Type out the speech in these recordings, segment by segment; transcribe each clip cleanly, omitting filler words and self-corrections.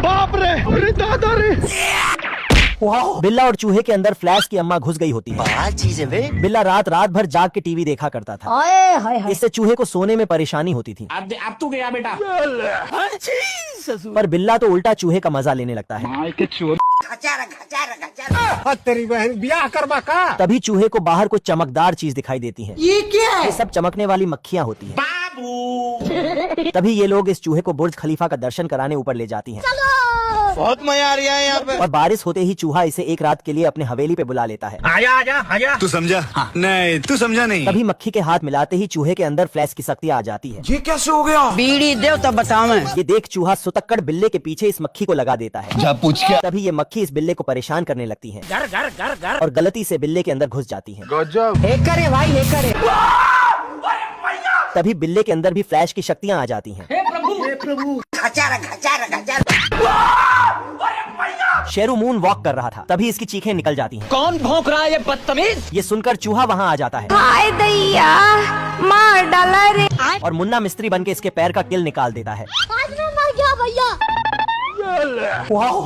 बाप रे, अरे दादा रे। बिल्ला और चूहे के अंदर फ्लैश की अम्मा घुस गई होती है। क्या चीज है बे? बिल्ला रात रात भर जाग के टीवी देखा करता था। इससे चूहे को सोने में परेशानी होती थी। अब तू गया बेटा। पर बिल्ला तो उल्टा चूहे का मजा लेने लगता है। तेरी बहन ब्याह करवा का। तभी चूहे को बाहर कुछ चमकदार चीज दिखाई देती है। ये क्या है? ये सब चमकने वाली मक्खियाँ होती हैं। बाबू तभी ये लोग इस चूहे को बुर्ज खलीफा का दर्शन कराने ऊपर ले जाती हैं। बहुत मजा आ रहा है यहाँ पे। और बारिश होते ही चूहा इसे एक रात के लिए अपने हवेली पे बुला लेता है। आजा आजा आजा। तू समझा? नहीं तू समझा नहीं। तभी मक्खी के हाथ मिलाते ही चूहे के अंदर फ्लैश की शक्ति आ जाती है। ये कैसे हो गया? बीड़ी देव तब बताओ मैं। ये देख चूहा सुतक्कड़ बिल्ले के पीछे इस मक्खी को लगा देता है। जा पूछ क्या? तभी ये मक्खी इस बिल्ले को परेशान करने लगती है घर घर घर घर। और गलती से बिल्ले के अंदर घुस जाती है। हैकर है भाई, हैकर है। तभी बिल्ले के अंदर भी फ्लैश की शक्तियाँ आ जाती हैं। शेरू मून वॉक कर रहा था, तभी इसकी चीखें निकल जाती हैं। कौन भौंक रहा है ये बदतमीज? ये सुनकर चूहा वहाँ आ जाता है हाय दैया, मार डाला रे। और मुन्ना मिस्त्री बन के इसके पैर का किल निकाल देता है। आज मैं मर गया भैया।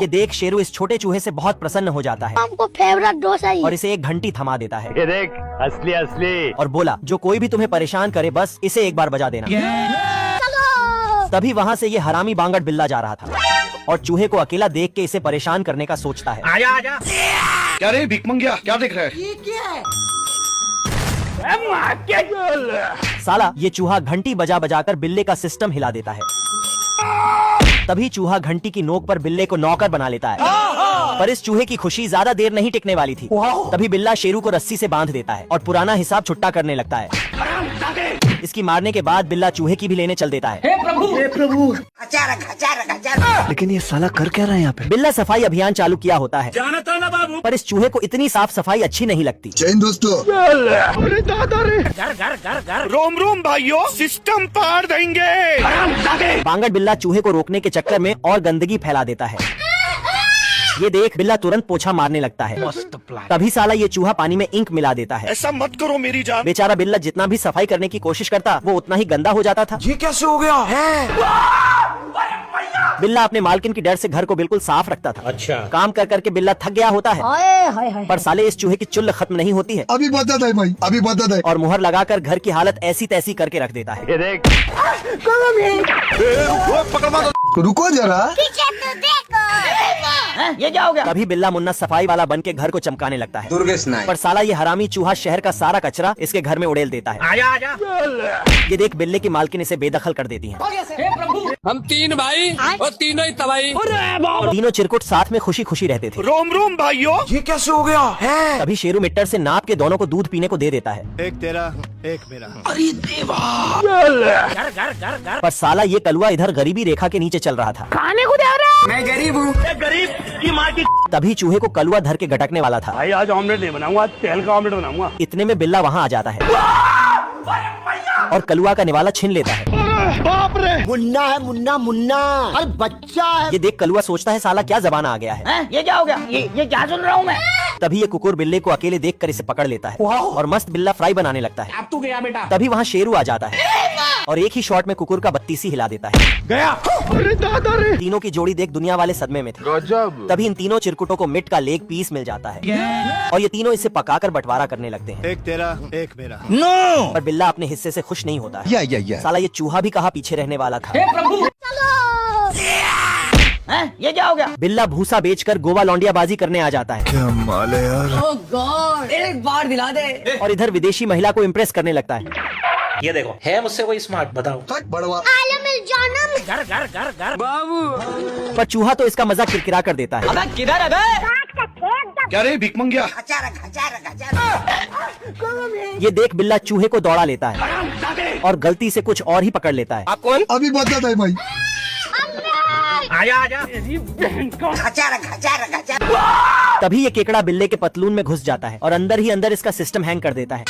ये देख शेरू इस छोटे चूहे से बहुत प्रसन्न हो जाता है हमको फेवरेट डोसा ही। और इसे एक घंटी थमा देता है ये देख असली असली। और बोला, जो कोई भी तुम्हें परेशान करे बस इसे एक बार बजा देना। चलो। तभी वहाँ से ये हरामी बांगड़ बिल्ला जा रहा था और चूहे को अकेला देख के इसे परेशान करने का सोचता है। आजा आजा। क्या रे भिख मंगिया, क्या देख रहा है? ये क्या है? साला ये चूहा घंटी बजा बजा कर बिल्ले का सिस्टम हिला देता है। तभी चूहा घंटी की नोक पर बिल्ले को नौकर बना लेता है। पर इस चूहे की खुशी ज्यादा देर नहीं टिकने वाली थी। तभी बिल्ला शेरू को रस्सी से बांध देता है और पुराना हिसाब छुट्टा करने लगता है। इसकी मारने के बाद बिल्ला चूहे की भी लेने चल देता है। लेकिन ये साला कर क्या रहा है यहाँ पे? बिल्ला सफाई अभियान चालू किया होता है, जानता ना बाबू। पर इस चूहे को इतनी साफ सफाई अच्छी नहीं लगती। जैन दोस्तों। अरे दादा रे। घर घर घर घर। रोम रोम भाइयों, सिस्टम पार देंगे। बांगड़ बिल्ला चूहे को रोकने के चक्कर में और गंदगी फैला देता है। ये देख बिल्ला तुरंत पोछा मारने लगता है। तभी साला ये चूहा पानी में इंक मिला देता है। ऐसा मत करो मेरी जान। बेचारा बिल्ला जितना भी सफाई करने की कोशिश करता वो उतना ही गंदा हो जाता था। ये कैसे हो गया है? बिल्ला अपने मालकिन की डर से घर को बिल्कुल साफ रखता था। अच्छा। काम कर करके बिल्ला थक गया होता है, पर साले इस चूहे की चुल्ल खत्म नहीं होती है अभी बता दे भाई, अभी बता दे। और मुहर लगाकर घर की हालत ऐसी तैसी करके रख देता है। ये देख। रुको जरा। ये क्या हो गया? तभी बिल्ला मुन्ना सफाई वाला बन के घर को चमकाने लगता है। पर साला ये हरामी चूहा शहर का सारा कचरा इसके घर में उड़ेल देता है। आजा आजा। ये देख बिल्ले की मालकिन इसे बेदखल कर देती है। हम तीन भाई और तीनों ही तबाही। तीनों चिरकुट साथ में खुशी खुशी रहते थे। रोम रोम भाइयों। ये कैसे हो गया है? तभी शेरू मिट्टर से नाप के दोनों को दूध पीने को दे देता है। एक तेरा एक मेरा। घर घर घर घर। पर साला ये कलुआ इधर गरीबी रेखा के नीचे चल रहा था। खाने को दे रहा। मैं गरीब हूँ। गरीब की माँ की। तभी चूहे को कलुआ धर के गटकने वाला था। भाई आज ऑमलेट नहीं बनाऊंगा, आज तेल का ऑमलेट बनाऊंगा। इतने में बिल्ला वहाँ आ जाता है और कलुआ का निवाला छीन लेता है। बाप रे। मुन्ना है मुन्ना मुन्ना। अरे बच्चा है। ये देख कलुआ सोचता है साला क्या जमाना आ गया है। ये क्या हो गया? ये क्या सुन रहा हूँ मैं? तभी ये कुकुर बिल्ले को अकेले देखकर इसे पकड़ लेता है और मस्त बिल्ला फ्राई बनाने लगता है। अब तू गया बेटा। तभी वहाँ शेरू आ जाता है और एक ही शॉट में कुकुर का बत्तीसी हिला देता है। गया। अरे दादा रे। तीनों की जोड़ी देख दुनिया वाले सदमे में थे। गजब। तभी इन तीनों चिरकुटों को मिट का लेग पीस मिल जाता है और ये तीनों इसे पकाकर बंटवारा करने लगते हैं। एक तेरा एक मेरा। नो। पर बिल्ला अपने हिस्से से खुश नहीं होता है। या। साला ये चूहा भी कहाँ पीछे रहने वाला था। ये क्या हो गया? बिल्ला भूसा बेचकर गोवा लौंडियाबाजी करने आ जाता है क्या माल है यार। ओह गॉड, एक बार दिला दे। और इधर विदेशी महिला को इम्प्रेस करने लगता है। ये देखो, है मुझसे कोई स्मार्ट? बताओ। बड़वा। घर घर घर घर। पर चूहा तो इसका मजाक किरकिरा कर देता है। अबे किधर है बे? क्या रे भिख मंगिया? ये देख बिल्ला चूहे को दौड़ा लेता है और गलती से कुछ और ही पकड़ लेता है। आप कौन? अभी बता दे भाई। आजा आजा। तभी ये केकड़ा बिल्ले के पतलून में घुस जाता है और अंदर ही अंदर इसका सिस्टम हैंग कर देता है।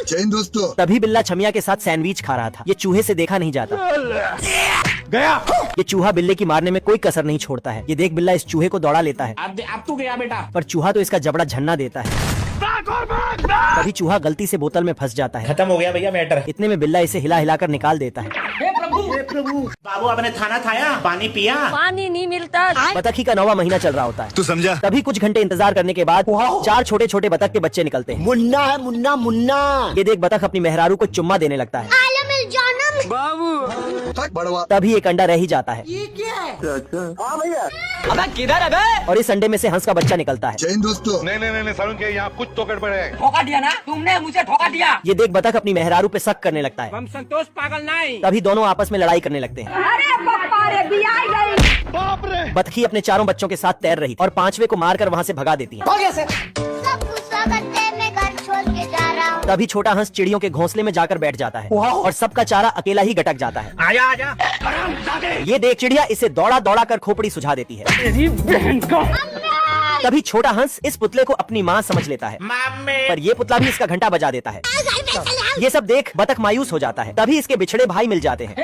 जैन दोस्तों। तभी बिल्ला छमिया के साथ सैंडविच खा रहा था। ये चूहे से देखा नहीं जाता। गया। ये चूहा बिल्ले की मारने में कोई कसर नहीं छोड़ता है। ये देख बिल्ला इस चूहे को दौड़ा लेता है, अब तू गया बेटा। पर चूहा तो इसका जबड़ा झन्ना देता है। तभी चूहा गलती से बोतल में फंस जाता है। खत्म हो गया भैया मैटर। इतने में बिल्ला इसे हिला हिलाकर निकाल देता है। बाबू आपने खाना खाया, पानी पिया? पानी नहीं मिलता। बतखी का 9वां महीना चल रहा होता है। तू समझा? तभी कुछ घंटे इंतजार करने के बाद 4 छोटे छोटे बतख के बच्चे निकलते हैं। मुन्ना है मुन्ना मुन्ना। ये देख बतख अपनी मेहरारू को चुम्मा देने लगता है। आलम जानम। थक बड़वा। तभी एक अंडा रह ही जाता है अबे किधर है बे? और इस अंडे में से हंस का बच्चा निकलता है। जय हिंद दोस्तों। नहीं सारुण के यहाँ कुछ तो गड़बड़ है। धोखा दिया ना तुमने, मुझे धोखा दिया। ये देख बतख अपनी मेहरारू पे शक करने लगता है। हम संतोष पागल नहीं। तभी दोनों आपस में लड़ाई करने लगते हैं। अरे पप्पा रे बियाई गई। बतखी अपने चारों बच्चों के साथ तैर रही थी और 5वें को मारकर वहाँ से भगा देती है। सब गुस्सा करते हैं, मैं घर छोड़ के जा रहा हूँ। तभी छोटा हंस चिड़ियों के घोंसले में जाकर बैठ जाता है और सबका चारा अकेला ही गटक जाता है। आजा आजा। ये देख चिड़िया इसे दौड़ा दौड़ा कर खोपड़ी सुझा देती है। तभी छोटा हंस इस पुतले को अपनी माँ समझ लेता है, पर ये पुतला भी इसका घंटा बजा देता है। ये सब देख बतख मायूस हो जाता है। तभी इसके बिछड़े भाई मिल जाते हैं।